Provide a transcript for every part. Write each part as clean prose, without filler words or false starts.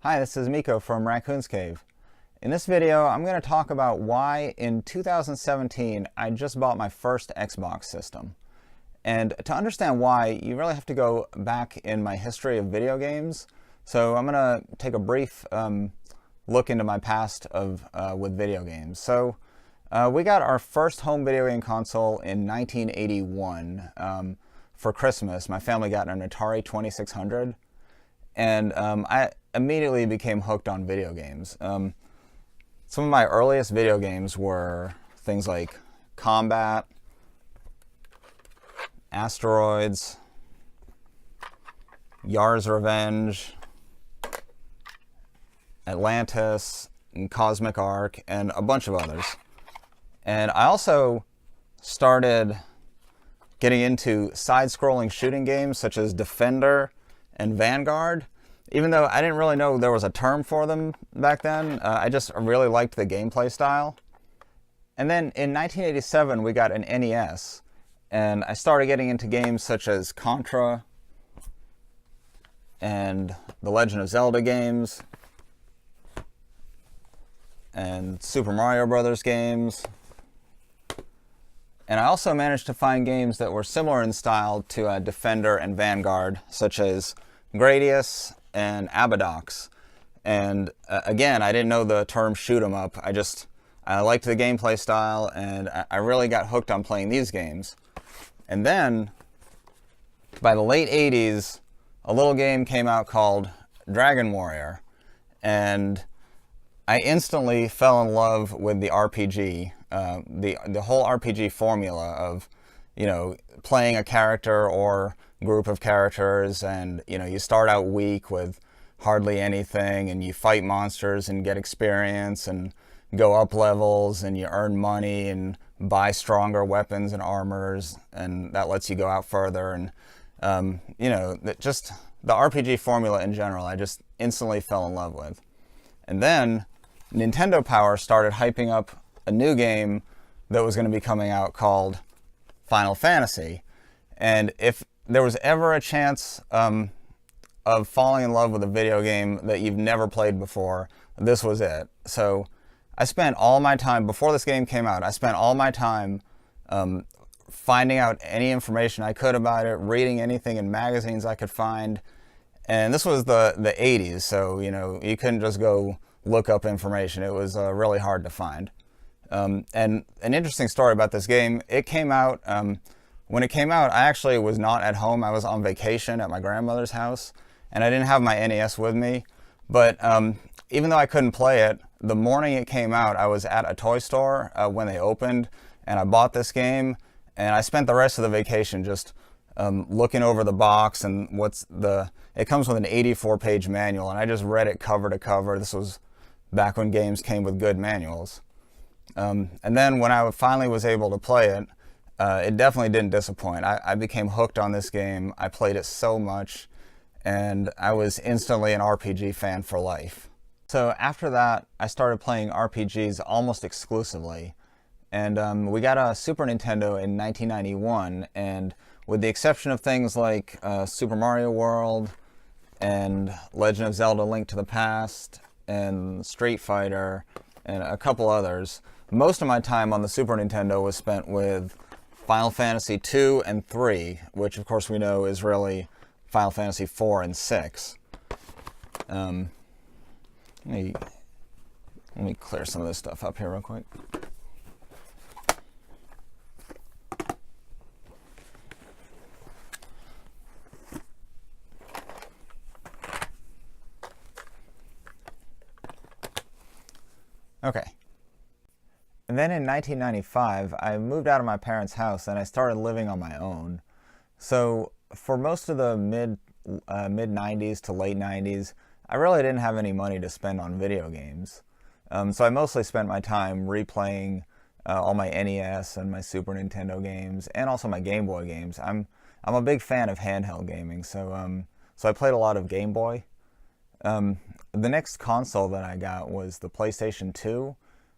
Hi, this is Miko from Raccoon's Cave. In this video, I'm going to talk about why in 2017 I just bought my first Xbox system. And to understand why, you really have to go back in my history of video games. So I'm going to take a brief look into my past with video games. So we got our first home video game console in 1981 for Christmas. My family got an Atari 2600. And I immediately became hooked on video games. Some of my earliest video games were things like Combat, Asteroids, Yar's Revenge, Atlantis, and Cosmic Ark, and a bunch of others. And I also started getting into side-scrolling shooting games such as Defender and Vanguard. Even though I didn't really know there was a term for them back then, I just really liked the gameplay style. And then in 1987 we got an NES, and I started getting into games such as Contra and the Legend of Zelda games and Super Mario Brothers games. And I also managed to find games that were similar in style to Defender and Vanguard, such as Gradius and Abadox. And again, I didn't know the term shoot 'em up. I liked the gameplay style, and I really got hooked on playing these games. And then, by the late 80s, a little game came out called Dragon Warrior. And I instantly fell in love with the RPG, the whole RPG formula of, playing a character or group of characters, and you start out weak with hardly anything, and you fight monsters and get experience and go up levels, and you earn money and buy stronger weapons and armors, and that lets you go out further. And just the RPG formula in general, I just instantly fell in love with. And then Nintendo Power started hyping up a new game that was going to be coming out called Final Fantasy. And if there was ever a chance of falling in love with a video game that you've never played before, this was it. So I spent all my time, before this game came out, I spent all my time finding out any information I could about it, reading anything in magazines I could find. And this was the 80s, so you couldn't just go look up information. It was really hard to find. And an interesting story about this game, it came out, when it came out, I actually was not at home. I was on vacation at my grandmother's house, and I didn't have my NES with me. But even though I couldn't play it, the morning it came out, I was at a toy store when they opened, and I bought this game, and I spent the rest of the vacation just looking over the box, and it comes with an 84-page manual, and I just read it cover to cover. This was back when games came with good manuals. And then when I finally was able to play it, it definitely didn't disappoint. I became hooked on this game. I played it so much, and I was instantly an RPG fan for life. So after that, I started playing RPGs almost exclusively. And we got a Super Nintendo in 1991, and with the exception of things like Super Mario World and Legend of Zelda: Link to the Past and Street Fighter and a couple others, most of my time on the Super Nintendo was spent with Final Fantasy 2 and 3, which of course we know is really Final Fantasy 4 and 6. Let me clear some of this stuff up here real quick. Okay. And then in 1995, I moved out of my parents' house and I started living on my own. So for most of the mid-90s to late 90s, I really didn't have any money to spend on video games. So I mostly spent my time replaying all my NES and my Super Nintendo games, and also my Game Boy games. I'm a big fan of handheld gaming, so I played a lot of Game Boy. The next console that I got was the PlayStation 2,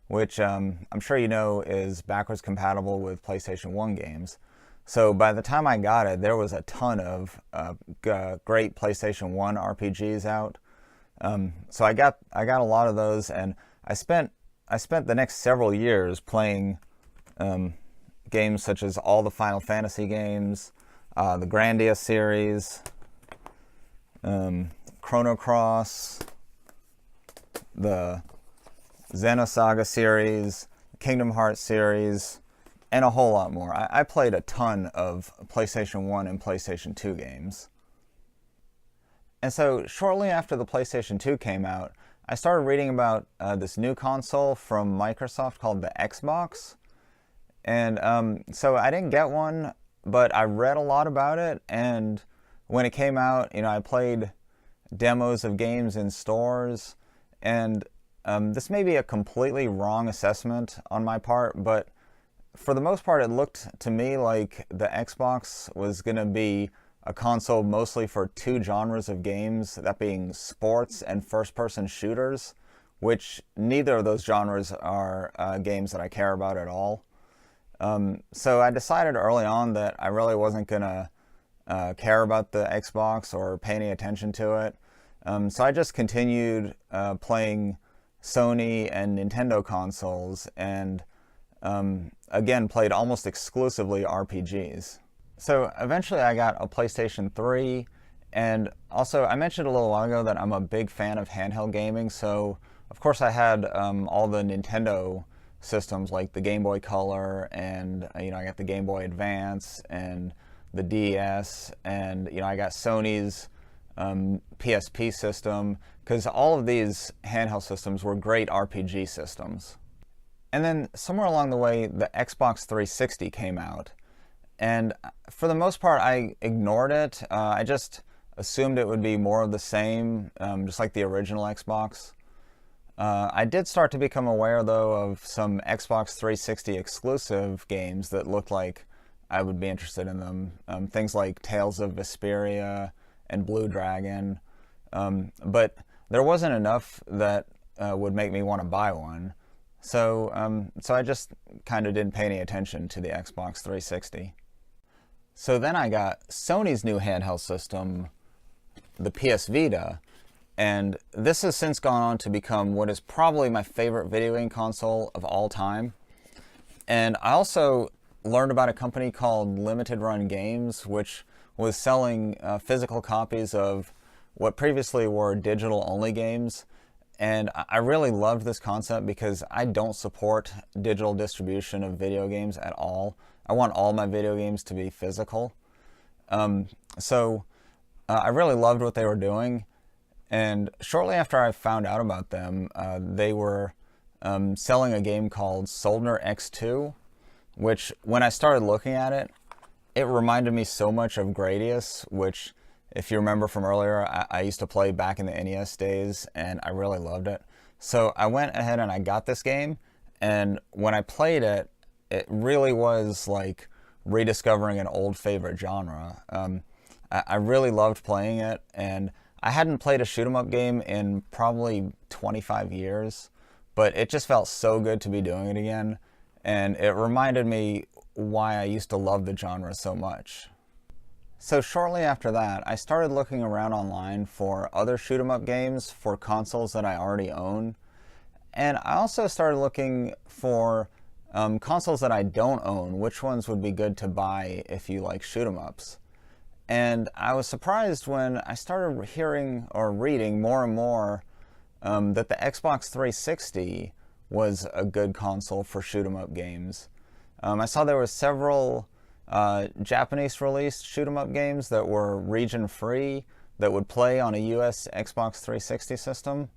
which I'm sure you know is backwards compatible with PlayStation 1 games. So by the time I got it, there was a ton of great PlayStation 1 RPGs out. So I got a lot of those, and I spent the next several years playing games such as all the Final Fantasy games, the Grandia series, Chrono Cross, the Xenosaga series, Kingdom Hearts series, and a whole lot more. I played a ton of PlayStation 1 and PlayStation 2 games. And so shortly after the PlayStation 2 came out, I started reading about this new console from Microsoft called the Xbox. And so I didn't get one, but I read a lot about it. And when it came out, I played demos of games in stores. And this may be a completely wrong assessment on my part, but for the most part, it looked to me like the Xbox was going to be a console mostly for two genres of games, that being sports and first-person shooters, which neither of those genres are games that I care about at all. So I decided early on that I really wasn't going to care about the Xbox or pay any attention to it. So I just continued playing Sony and Nintendo consoles, and again played almost exclusively RPGs. So eventually I got a PlayStation 3, and also I mentioned a little while ago that I'm a big fan of handheld gaming, so of course I had all the Nintendo systems like the Game Boy Color, and I got the Game Boy Advance and the DS, and I got Sony's PSP system, because all of these handheld systems were great RPG systems. And then somewhere along the way, the Xbox 360 came out. And for the most part, I ignored it. I just assumed it would be more of the same, just like the original Xbox. I did start to become aware, though, of some Xbox 360 exclusive games that looked like I would be interested in them. Things like Tales of Vesperia and Blue Dragon. But there wasn't enough that would make me want to buy one. So I just kind of didn't pay any attention to the Xbox 360. So then I got Sony's new handheld system, the PS Vita, and this has since gone on to become what is probably my favorite video game console of all time. And I also learned about a company called Limited Run Games, which was selling physical copies of what previously were digital-only games. And I really loved this concept because I don't support digital distribution of video games at all. I want all my video games to be physical. So I really loved what they were doing. And shortly after I found out about them, they were selling a game called Soldner X2, which when I started looking at it, it reminded me so much of Gradius, which, if you remember from earlier, I used to play back in the NES days, and I really loved it. So I went ahead and I got this game, and when I played it, it really was like rediscovering an old favorite genre. I really loved playing it, and I hadn't played a shoot-'em-up game in probably 25 years, but it just felt so good to be doing it again, and it reminded me why I used to love the genre so much. So shortly after that, I started looking around online for other shoot-'em-up games for consoles that I already own, and I also started looking for consoles that I don't own, which ones would be good to buy if you like shoot-'em-ups. And I was surprised when I started hearing or reading more and more that the Xbox 360 was a good console for shoot-'em-up games. I saw there were several Japanese released shoot-'em-up games that were region-free that would play on a US Xbox 360 system.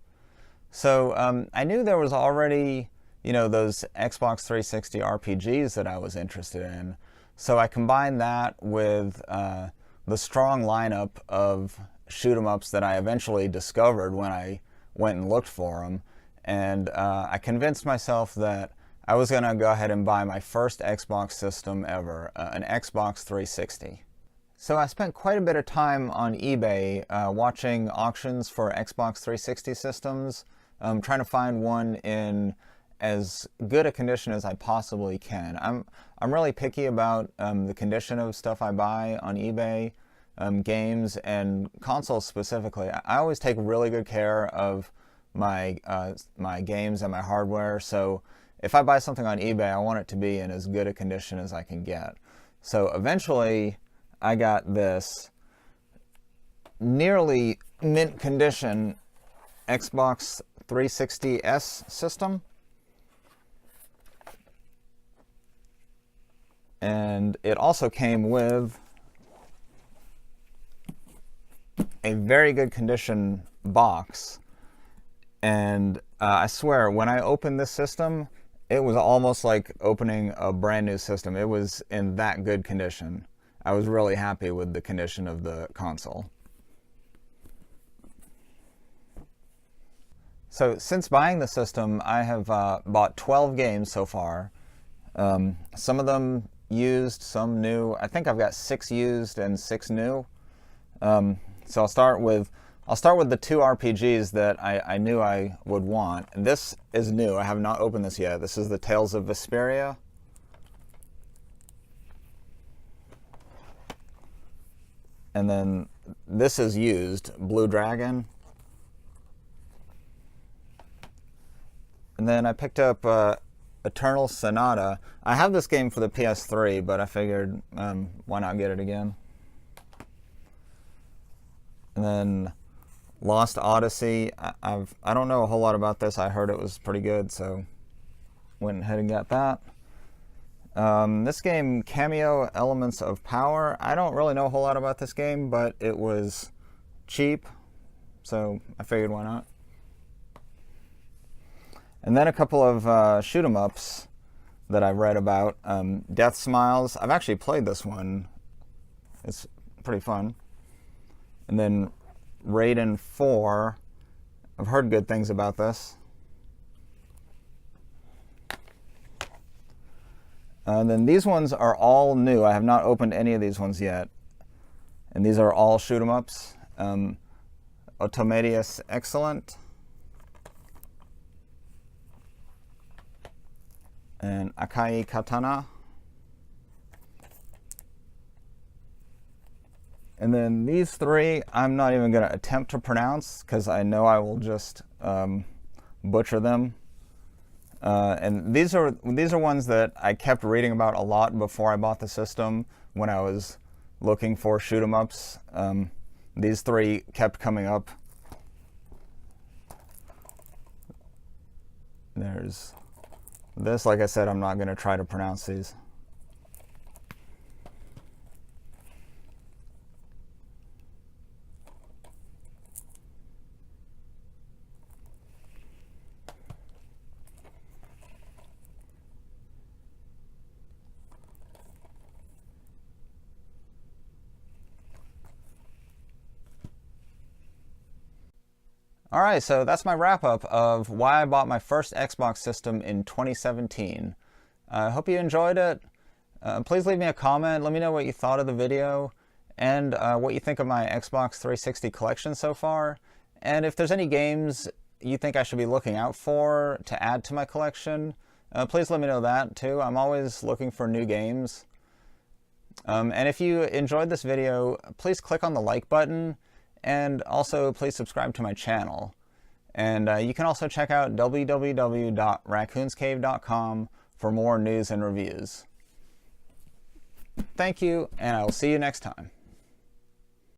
So I knew there was already, those Xbox 360 RPGs that I was interested in. So I combined that with the strong lineup of shoot-'em-ups that I eventually discovered when I went and looked for them. And I convinced myself that I was going to go ahead and buy my first Xbox system ever, an Xbox 360. So I spent quite a bit of time on eBay watching auctions for Xbox 360 systems, trying to find one in as good a condition as I possibly can. I'm really picky about the condition of stuff I buy on eBay. games and consoles specifically, I always take really good care of my my games and my hardware. So if I buy something on eBay, I want it to be in as good a condition as I can get. So eventually, I got this nearly mint condition Xbox 360S system. And it also came with a very good condition box. And I swear, when I opened this system, it was almost like opening a brand new system. It was in that good condition. I was really happy with the condition of the console. So since buying the system, I have bought 12 games so far. Some of them used, some new. I think I've got 6 used and 6 new. So I'll start with the 2 RPGs that I knew I would want. And this is new. I have not opened this yet. This is the Tales of Vesperia. And then this is used, Blue Dragon. And then I picked up Eternal Sonata. I have this game for the PS3, but I figured why not get it again. And then Lost Odyssey. I don't know a whole lot about this. I heard it was pretty good, so went ahead and got that. This game, Cameo Elements of Power. I don't really know a whole lot about this game, but it was cheap, so I figured why not. And then a couple of shoot-'em-ups that I've read about. Death Smiles. I've actually played this one. It's pretty fun. And then Raiden 4. I've heard good things about this. And then these ones are all new. I have not opened any of these ones yet. And these are all shoot-'em-ups. Automedius Excellent. And Akai Katana. And then these 3, I'm not even going to attempt to pronounce because I know I will just butcher them. And these are ones that I kept reading about a lot before I bought the system when I was looking for shoot-'em-ups. These 3 kept coming up. There's this. Like I said, I'm not going to try to pronounce these. All right, so that's my wrap-up of why I bought my first Xbox system in 2017. I hope you enjoyed it. Please leave me a comment. Let me know what you thought of the video and what you think of my Xbox 360 collection so far. And if there's any games you think I should be looking out for to add to my collection, please let me know that too. I'm always looking for new games. And if you enjoyed this video, please click on the like button. And also, please subscribe to my channel. And you can also check out www.raccoonscave.com for more news and reviews. Thank you, and I will see you next time.